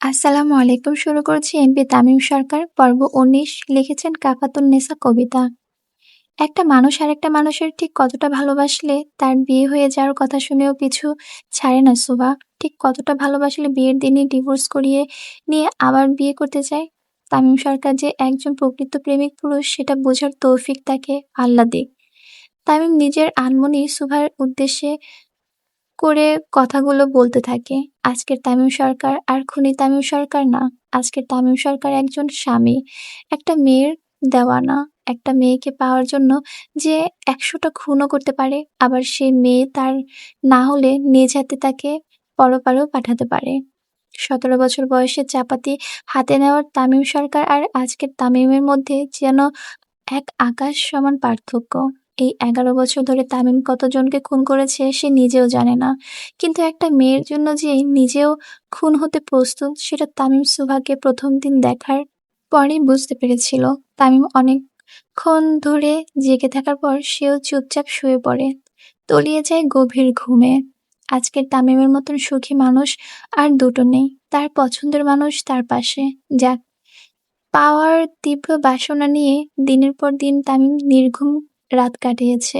আসসালামু আলাইকুম। শুরু করছি এমপি তামিম সরকার পর্ব ১৯ লিখেছেন কাফাতুন্নেছা কবিতা। একটা মানুষ আরেকটা মানুষের ঠিক কতটা ভালোবাসলে তার বিয়ে হয়ে যাওয়ার কথা শুনেও পিছু ছাড়ে না সুভা। ঠিক কতটা ভালোবাসলে বিয়ের দিনই ডিভোর্স করিয়ে নিয়ে আবার বিয়ে করতে চায়। তামিম সরকার যে একজন প্রকৃত প্রেমিক পুরুষ সেটা বোঝার তৌফিক তাকে আল্লাহ দিক। তামিম নিজের আনমনেই সুভার উদ্দেশ্যে করে কথাগুলো বলতে থাকে। আজকের তামিম সরকার আর খুনি তামিম সরকার না। আজকের তামিম সরকার একজন স্বামী, একটা মেয়ের দেওয়ানা। একটা মেয়েকে পাওয়ার জন্য যে ১০০টা খুনও করতে পারে, আবার সে মেয়ে তার না হলে নিজ হাতে তাকে পরপারেও পাঠাতে পারে। ১৭ বছর বয়সে চাপাতি হাতে নেওয়ার তামিম সরকার আর আজকের তামিমের মধ্যে যেন এক আকাশ সমান পার্থক্য। এই ১১ বছর ধরে তামিম কতজনকে খুন করেছে সে নিজেও জানে না। কিন্তু একটা মেয়ের জন্য যে নিজেও খুন হতে প্রস্তুত সেটা তামিম সুভাকে ১ম দিন দেখার পরেই বুঝতে পেরেছিল। তামিম অনেকক্ষণ ধরে জেগে থাকার পর সেও চুপচাপ শুয়ে পড়ে। তলিয়ে যায় গভীর ঘুমে। আজকের তামিমের মতন সুখী মানুষ আর দুটো নেই। তার পছন্দের মানুষ তার পাশে। যাক, পাওয়ার তীব্র বাসনা নিয়ে দিনের পর দিন তামিম নির্ঘুম রাত কাটিয়েছে।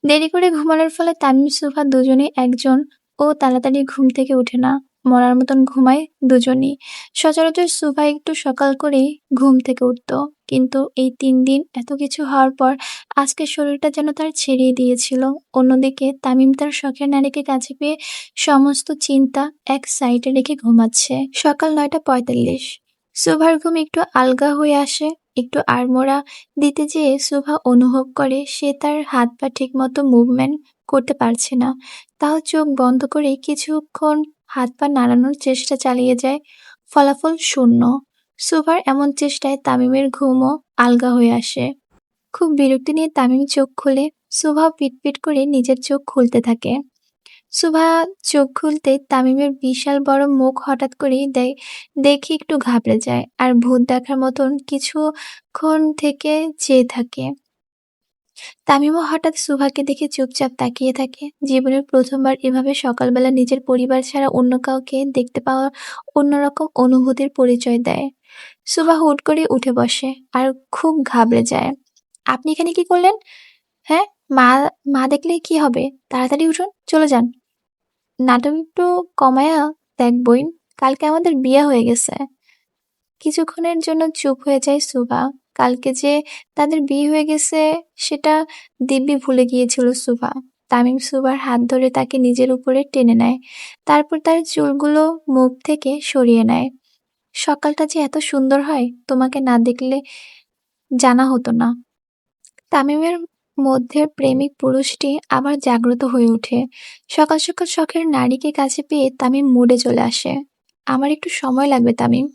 দেরি করে ঘুমানোর ফলে তামিম সুফা দুজনেই একজন ও তাড়াতাড়ি ঘুম থেকে ওঠে না। মরার মতন ঘুমায় দুজনই। সচরাচর সুফা একটু সকাল করেই ঘুম থেকে উঠত। কিন্তু এই ৩ দিন এত কিছু হওয়ার পর আজকের শরীরটা যেন তার ছেড়েই দিয়েছিল। অন্যদিকে তামিম তার শখের নারীকে কাছে পেয়ে সমস্ত চিন্তা এক সাইডে রেখে ঘুমাচ্ছে। সকাল ৯:৪৫। সুভার ঘুম একটু আলগা হয়ে আসে। একটু আড়মোড়া দিতে যেয়ে সুভা অনুভব করে সে তার হাত পা ঠিকমতো মুভমেন্ট করতে পারছে না। তাও চোখ বন্ধ করে কিছুক্ষণ হাত পা নাড়ানোর চেষ্টা চালিয়ে যায়। ফলাফল শূন্য। সুভার এমন চেষ্টায় তামিমের ঘুমও আলগা হয়ে আসে। খুব বিরক্তি নিয়ে তামিম চোখ খুলে সুভাও পিটপিট করে নিজের চোখ খুলতে থাকে। সুভা চোখ খুলতেই তামিমের বিশাল বড় মুখ হঠাৎ করেই দেখে একটু ঘাবড়ে যায় আর ভূত দেখার মতন কিছুক্ষণ থেকে চেয়ে থাকে। তামিমও হঠাৎ সুভাকে দেখে চুপচাপ তাকিয়ে থাকে। জীবনের প্রথমবার এভাবে সকালবেলা নিজের পরিবার ছাড়া অন্য কাউকে দেখতে পাওয়া অন্যরকম অনুভূতির পরিচয় দেয়। সুভা হুট করে উঠে বসে আর খুব ঘাবড়ে যায়। আপনি এখানে কি করলেন? হ্যাঁ, মা মা দেখলে কি হবে? তাড়াতাড়ি উঠুন, চলে যান। নাটক একটু কমায়া দেখ বইন, কালকে আমাদের বিয়ে হয়ে গেছে। কিছুক্ষণের জন্য চুপ হয়ে যায় সুভা। কালকে যে তাদের বিয়ে হয়ে গেছে সেটা দিব্যি ভুলে গিয়েছিল সুভা। তামিম সুভার হাত ধরে তাকে নিজের উপরে টেনে নেয়। তারপর তার চুলগুলো মুখ থেকে সরিয়ে নেয়। সকালটা যে এত সুন্দর হয় তোমাকে না দেখলে জানা হতো না। তামিমের মধ্যের প্রেমিক পুরুষটি আবার জাগ্রত হয়ে ওঠে। সকাল সকাল শখের নারীকে কাছে পেয়ে তামিম মুডে চলে আসে। আমার একটু সময় লাগবে তামিম।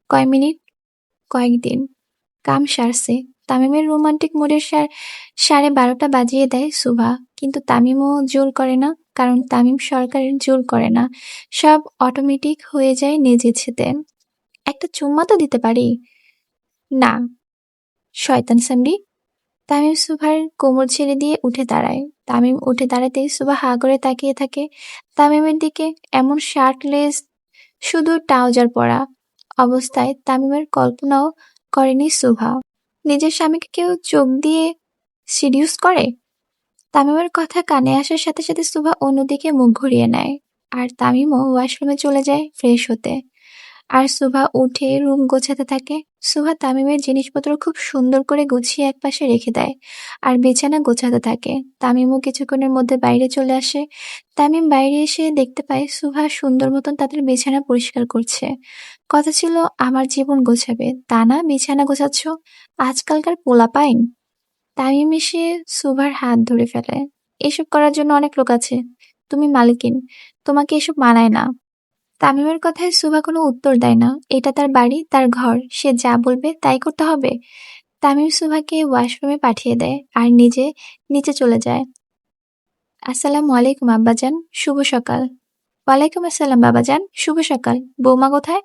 কয় মিনিট? কয়েকদিন। কাম সারছে। তামিমের রোমান্টিক মুডের 12:30 বাজিয়ে দেয় সুভা। কিন্তু তামিমও জোর করে না, কারণ তামিম সরকারের জোর করে না। সব অটোমেটিক হয়ে যায় নিজ ইচ্ছেতে। একটা চুম্মা তো দিতে পারি? না, শয়তান সামরি। তামিম সুভার কোমর ছেড়ে দিয়ে উঠে দাঁড়ায়। তামিম উঠে দাঁড়াতেই সুভা হাঁ করে তাকিয়ে থাকে তামিমের দিকে। এমন শার্টলেস, শুধু ট্রাউজার পরা অবস্থায় তামিমের কল্পনাও করেনি সুভা। নিজের স্বামীকে কেউ চোখ দিয়ে সিডিউস করে? তামিমের কথা কানে আসার সাথে সাথে সুভা অন্যদিকে মুখ ঘুরিয়ে নেয়। আর তামিমও ওয়াশরুমে চলে যায় ফ্রেশ হতে। আর সুভা উঠে রুম গোছাতে থাকে। সুভা তামিমের জিনিসপত্র খুব সুন্দর করে গুছিয়ে একপাশে রেখে দেয় আর বিছানা গোছাতে থাকে। তামিমও কিছুক্ষণের মধ্যে বাইরে চলে আসে। তামিম বাইরে এসে দেখতে পায় সুভা সুন্দর মতন তাদের বিছানা পরিষ্কার করছে। কথা ছিল আমার জীবন গোছাবে, তা না বিছানা গোছাচ্ছ। আজকালকার পোলাপাইন। তামিম এসে সুভার হাত ধরে ফেলে। এসব করার জন্য অনেক লোক আছে, তুমি মালকিন, তোমাকে এসব মানায় না। তামিমের কথায় সুভা কোনো উত্তর দেয় না। এটা তার বাড়ি, তার ঘর, সে যা বলবে তাই করতে হবে। তামিম সুভাকে ওয়াশরুমে পাঠিয়ে দেয় আর নিজে নিচে চলে যায়। আসসালামু আলাইকুম আব্বাজান, শুভ সকাল। ওয়ালাইকুম আসসালাম বাবাজান, শুভ সকাল। বৌমা কোথায়?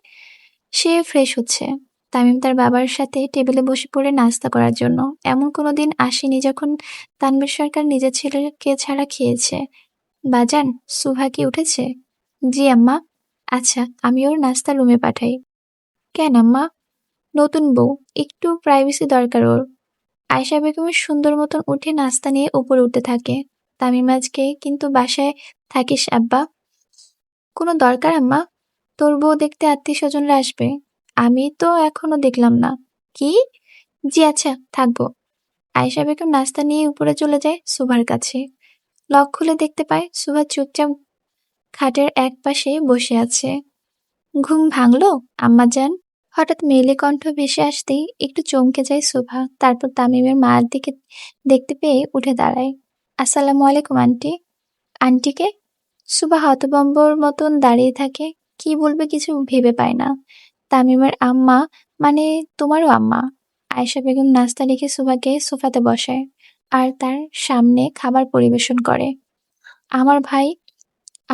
সে ফ্রেশ হচ্ছে। তামিম তার বাবার সাথে টেবিলে বসে পড়ে নাস্তা করার জন্য। এমন কোনো দিন আসেনি যখন তানভীর সরকার নিজের ছেলেকে ছাড়া খেয়েছে। বাজান, সুভা কি উঠেছে? জি আম্মা। আচ্ছা, আমি ওর নাস্তা রুমে পাঠাই। কেন আম্মা? নতুন বউ, একটু প্রাইভেসি দরকার ওর। আয়েশা বেগমের সুন্দর মতন উঠে নাস্তা নিয়ে উপরে উঠতে থাকে। তামিম আজকে কিন্তু বাসায় থাকিস আব্বা? কোনো দরকার আম্মা? তোর বউ দেখতে আত্মীয়-স্বজনরা আসবে। আমি তো এখনো দেখলাম না। কি? জি আচ্ছা, থাকবো। আয়েশা বেগম নাস্তা নিয়ে উপরে চলে যায় সুভার কাছে। লক খুলে দেখতে পায় সুভা চুপচাপ খাটের এক পাশে বসে আছে। ঘুম ভাঙলো আম্মাজান? হঠাৎ মেয়েলি কণ্ঠ ভেসে আসতেই একটু চমকে যায় সুভা। তারপর তামিমের মার দিকে দেখতে পেয়ে উঠে দাঁড়ায়। আসসালামু আলাইকুম আন্টি। আন্টিকে? সুভা হতভম্বর মতন দাঁড়িয়ে থাকে। কি বলবে কিছু ভেবে পায় না। তামিমের আম্মা মানে তোমারও আম্মা। আয়েশা বেগম নাস্তা রেখে সুভাকে সোফাতে বসায় আর তার সামনে খাবার পরিবেশন করে। আমার ভাই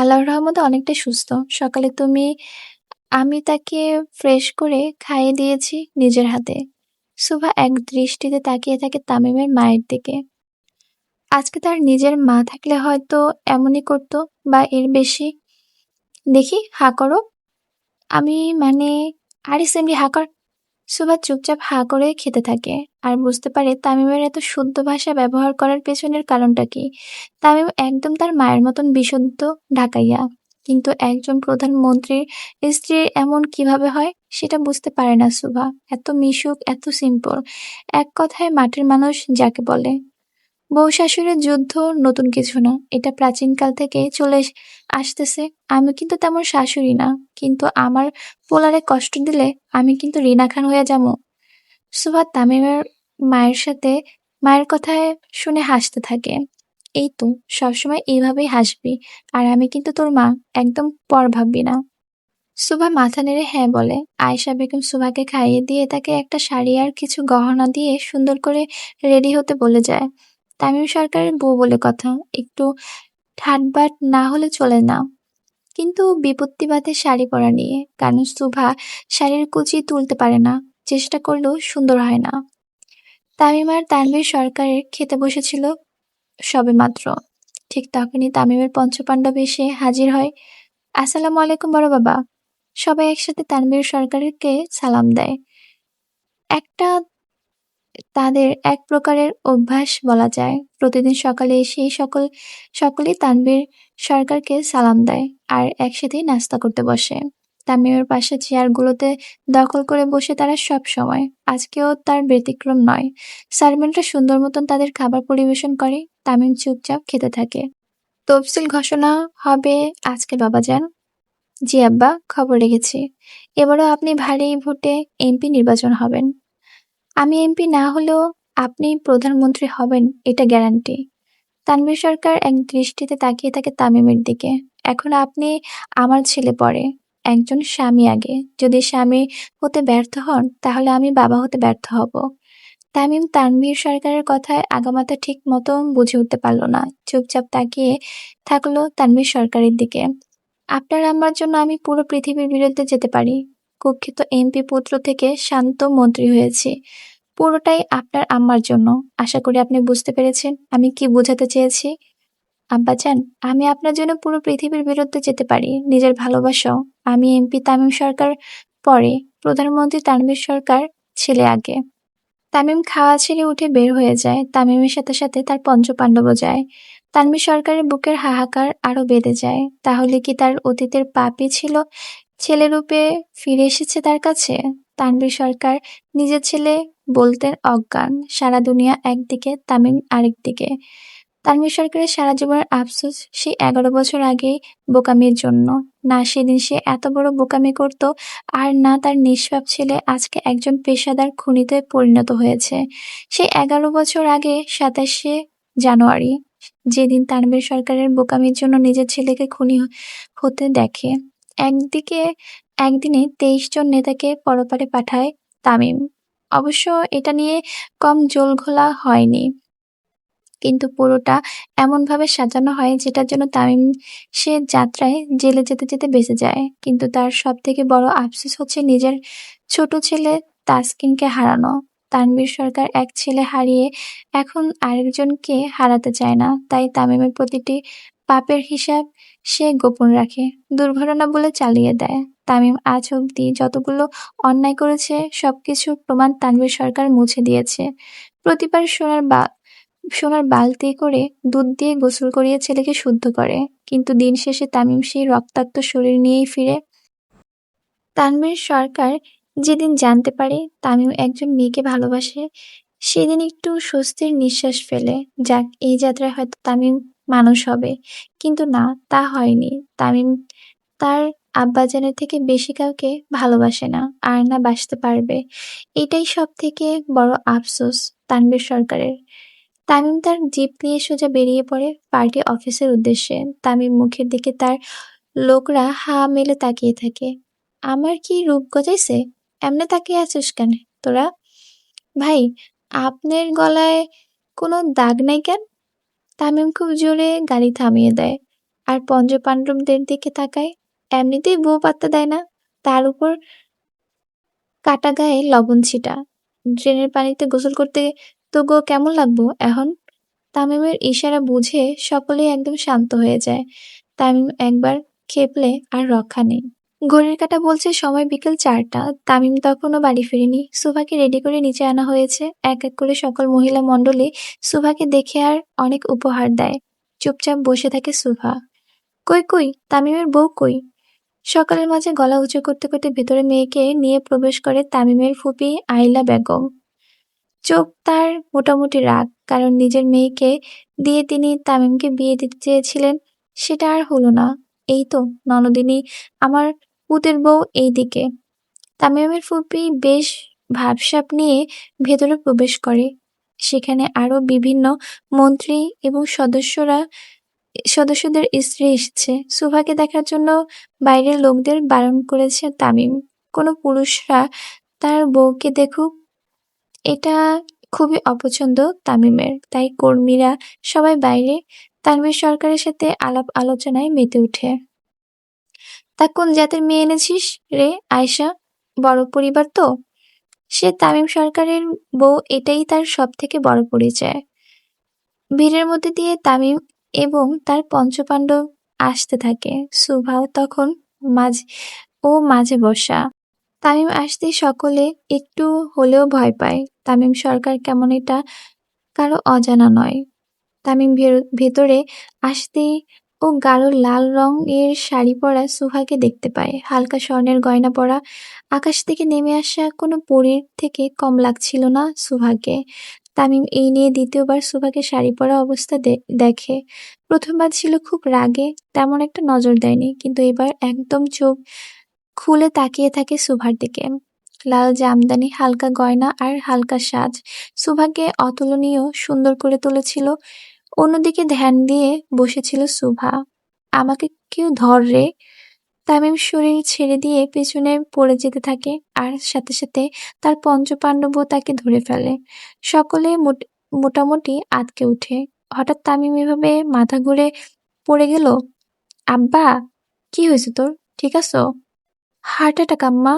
আল্লাহর রহমতে অনেকটা সুস্থ। সকালে আমি তাকে ফ্রেশ করে খাইয়ে দিয়েছি নিজের হাতে। সুভা এক দৃষ্টিতে তাকিয়ে থাকে তামিমের মায়ের দিকে। আজকে তার নিজের মা থাকলে হয়তো এমনই করতো, বা এর বেশি। দেখি হা করো। আমি মানে আরে সিমরি হা কর। সুভা চুপচাপ হা করে খেতে থাকে আর বুঝতে পারে তামিমের এত শুদ্ধ ভাষা ব্যবহার করার পেছনের কারণটা কি। তামিম একদম তার মায়ের মতন বিশুদ্ধ ঢাকাইয়া, কিন্তু একজন প্রধানমন্ত্রীর স্ত্রী এমন কিভাবে হয় সেটা বুঝতে পারে না সুভা। এত মিশুক, এত সিম্পল, এক কথায় মাটির মানুষ যাকে বলে। বউ শাশুড়ির যুদ্ধ নতুন কিছু না, এটা প্রাচীনকাল থেকে চলে আসতেছে। আমি কিন্তু তেমন শাশুড়ি না, কিন্তু আমার পোলারে কষ্ট দিলে আমি কিন্তু রিনা খান হয়ে যাবো। সুভাষ তামিমের মায়ের সাথে মায়ের কথায় শুনে হাসতে থাকে। এই তো, সবসময় এইভাবেই হাসবি। আর আমি কিন্তু তোর মা, একদম পর ভাববি না। সুভা মাথা নেড়ে হ্যাঁ বলে। আয়েশা বেগম সুভাকে খাইয়ে দিয়ে তাকে একটা শাড়ি আর কিছু গহনা দিয়ে সুন্দর করে রেডি হতে বলে যায়। তামিম সরকারের বউ বলে কথা, একটু ঠাটবাট না হলে চলে না। কিন্তু বিপত্তি বাধে শাড়ি পরা নিয়ে, কারণ সুভা শাড়ির কুচি তুলতে পারে না, চেষ্টা করলেও সুন্দর হয় না। তামিম আর তানভীর সরকারের খেতে বসেছিল সবেমাত্র। ঠিক তখনই তামিমের পঞ্চপাণ্ডব এসে হাজির হয়। আসসালামু আলাইকুম বড় বাবা। সবাই একসাথে তানভীর সরকারকে সালাম দেয়। একটা তাদের এক প্রকারের অভ্যাস বলা যায়। প্রতিদিন সকালে এসেই সকলেই তানভীর সরকারকে সালাম দেয় আর একসাথেই নাস্তা করতে বসে। তামিমের পাশে চেয়ারগুলোতে দখল করে বসে তারা সব সময়। আজকেও তার ব্যতিক্রম নয়। সার্ভেন্টরা সুন্দর মতন তাদের খাবার পরিবেশন করে। তামিম চুপচাপ খেতে থাকে। তফসিল ঘোষণা হবে আজকে বাবাজান। জি আব্বা, খবর রেখেছি। এবারও আপনি ভারী ভোটে এমপি নির্বাচন হবেন। আমি এমপি না হলেও আপনি প্রধানমন্ত্রী হবেন, এটা গ্যারান্টি। তানভীর সরকার এক দৃষ্টিতে তাকিয়ে থাকে তামিমের দিকে। এখন আপনি আমার ছেলে পরে, একজন স্বামী আগে। যদি স্বামী হতে ব্যর্থ হন তাহলে আমি বাবা হতে ব্যর্থ হব। তামিম তানভীর সরকারের কথায় আগামাথা ঠিক মতো বুঝে উঠতে পারল না। চুপচাপ তাকিয়ে থাকলো তানভীর সরকারের দিকে। আপনার আম্মার জন্য আমি পুরো পৃথিবীর বিরুদ্ধে যেতে পারি। কুখ্যাত এমপি পুত্র থেকে শান্ত মন্ত্রী হয়েছি। পুরোটাই আপনার আম্মার জন্য। আশা করি আপনি বুঝতে পেরেছেন আমি কি বোঝাতে চেয়েছি। আব্বাজান, আমি আপনার জন্য পুরো পৃথিবীর বিরুদ্ধে যেতে পারি, নিজের ভালোবাসাও। আমি এমপি তামিম সরকার পরে, প্রধানমন্ত্রী তানভীর সরকার ছেলে আগে। তামিম খাওয়া ছেড়ে উঠে বের হয়ে যায়। তামিমের সাথে সাথে তার পঞ্চপাণ্ডবও যায়। তানভীর সরকারের বুকের হাহাকার আরো বেড়ে যায়। তাহলে কি তার অতীতের পাপই ছিল ছেলেরূপে ফিরে এসেছে তার কাছে? তানভীর সরকার নিজের ছেলে বলতেন অজ্ঞান। সারা দুনিয়া একদিকে, তামিম আরেকদিকে। তানভীর সরকারের সারা জীবনের আফসোস সেই 11 বছর আগেই বোকামির জন্য। না সেদিন সে এত বড় বোকামি করত, আর না তার নিষ্পাপ ছেলে আজকে একজন পেশাদার খুনিতে পরিণত হয়েছে। সেই 11 বছর আগে 27শে জানুয়ারি, যেদিন তানভীর সরকারের বোকামির জন্য নিজের ছেলেকে খুনি হতে দেখে। একদিকে একদিনে 23 জন নেতাকে পরপারে পাঠায় তামিম। অবশ্য এটা নিয়ে কম জলঘোলা হয়নি, কিন্তু পুরোটা এমনভাবে সাজানো হয় যেটার জন্য তামিম সে যাত্রায় জেলে যেতে যেতে বেঁচে যায়। কিন্তু তার সবথেকে বড় আফসোস হচ্ছে নিজের ছোট ছেলে তাসকিনকে হারানো। তানভীর সরকার এক ছেলে হারিয়ে এখন আরেকজনকে হারাতে চায় না, তাই তামিমের প্রতিটি পাপের হিসাব সে গোপন রাখে, দুর্ঘটনা বলে চালিয়ে দেয়। তামিম আজ অব্দি যতগুলো অন্যায় করেছে সবকিছুর প্রমাণ তানভীর সরকার মুছে দিয়েছে। প্রতিবার সোনার বালতি করে দুধ দিয়ে গোসল করিয়ে ছেলেকে শুদ্ধ করে, কিন্তু দিন শেষে তামিম সেই রক্তাক্ত শরীর নিয়েই ফিরে। তানভীর সরকার যেদিন জানতে পারে তামিম একজন মেয়েকে ভালোবাসে, সেদিন একটু স্বস্তির নিঃশ্বাস ফেলে। যাক, এই যাত্রায় হয়তো তামিম মানুষ হবে। কিন্তু না, তা হয়নি। তামিম তার আব্বাজানের থেকে বেশি কাউকে ভালোবাসে না, আর না বাসতে পারবে। এটাই সব থেকে বড় আফসোস তানভীর সরকারের। তামিম তার জিপ নিয়ে সোজা বেরিয়ে পড়ে পার্টি অফিসের উদ্দেশ্যে। তামিম মুখের দিকে তার লোকরা হা মেলে তাকিয়ে থাকে। আমার কি রূপ গজাইছে? এমনে তাকিয়ে আছিস কেন তোরা? ভাই, আপনার গলায় কোনো দাগ নাই কেন? তামিম খুব জোরে গাড়ি থামিয়ে দেয় আর পঞ্চপাণ্ডবদের দিকে তাকায়। এমনিতেই বউ পাত্তা দেয় না, তার উপর কাটা গায়ে লবণ ছিটা। ড্রেনের পানিতে গোসল করতে তো গো কেমন লাগবো এখন? তামিমের ইশারা বুঝে সকলেই একদম শান্ত হয়ে যায়। তামিম একবার খেপলে আর রক্ষা নেই। ঘড়ির কাঁটা বলছে সময় বিকেল 4টা। তামিম তখনও বাড়ি ফেরেনি। সুভাকে রেডি করে নিচে আনা হয়েছে। এক এক করে সকল মহিলা মণ্ডলী সুভাকে দেখে আর অনেক উপহার দেয়। চুপচাপ বসে থাকে সুভা। কই কই তামিমের বউ কই? সকালের মাঝে গলা উঁচু করতে করতে ভেতরে মেয়েকে নিয়ে প্রবেশ করে তামিমের ফুপি আইলা বেগম। চোখ তার মোটামুটি রাগ, কারণ নিজের মেয়েকে দিয়ে তিনি তামিমকে বিয়ে দিতে চেয়েছিলেন, সেটা আর হলো না। এই তো ননদিনী, আমার পুতের বউ এইদিকে। তামিমের ফুপি বেশ ভাবসাব নিয়ে ভেতরে প্রবেশ করে। সেখানে আরো বিভিন্ন মন্ত্রী এবং সদস্যদের স্ত্রী এসেছে। সুভাকে দেখার জন্য বাইরের লোকদের বারণ করেছে তামিম। কোনো পুরুষরা তার বউকে দেখুক, এটা খুবই অপছন্দ তামিমের। তাই কর্মীরা সবাই বাইরে তানভীর সরকারের সাথে আলাপ আলোচনায় মেতে ওঠে। তা কোন জাতের মেয়ে এনেছিস রে আয়শা? বড় পরিবার তো। সে তামিম সরকারের বউ, এটাই তার সব থেকে বড় পরিচয়। ভিড়ের মধ্যে দিয়ে তামিম এবং তার পঞ্চপাণ্ডব আসতে থাকে। সুভাও তখন মাঝে মাঝে বসা। তামিম আসতেই সকলে একটু হলেও ভয় পায়। তামিম সরকার কেমন এটা কারো অজানা নয়। তামিম ভেতরে আসতেই ও গাঢ় লাল রঙের শাড়ি পরা সুহাকে দেখতে পায়। হালকা স্বর্ণের গয়না পরা, আকাশ থেকে নেমে আসা কোনো পরীর থেকে কম লাগছিল না সুহাকে। তামিম এই নিয়ে দ্বিতীয়বার সুহাকে শাড়ি পরা অবস্থা দেখে। প্রথমবার ছিল খুব রাগে, তেমন একটা নজর দেয়নি, কিন্তু এবার একদম চোখ খুলে তাকিয়ে থাকে সুভার দিকে। লাল জামদানি, হালকা গয়না আর হালকা সাজ সুভাকে অতুলনীয় সুন্দর করে তুলেছিল। অন্যদিকে ধ্যান দিয়ে বসেছিল সুভা। আমাকে কেউ ধর রে! তামিম শরীর ছেড়ে দিয়ে পেছনে পড়ে যেতে থাকে, আর সাথে সাথে তার পঞ্চপাণ্ডবও তাকে ধরে ফেলে। সকলে মোটামুটি আঁতকে উঠে। হঠাৎ তামিম এভাবে মাথা ঘুরে পড়ে গেল। আব্বা, কি হয়েছে তোর? ঠিক আছো? হার্ট অ্যাটাক আম্মা।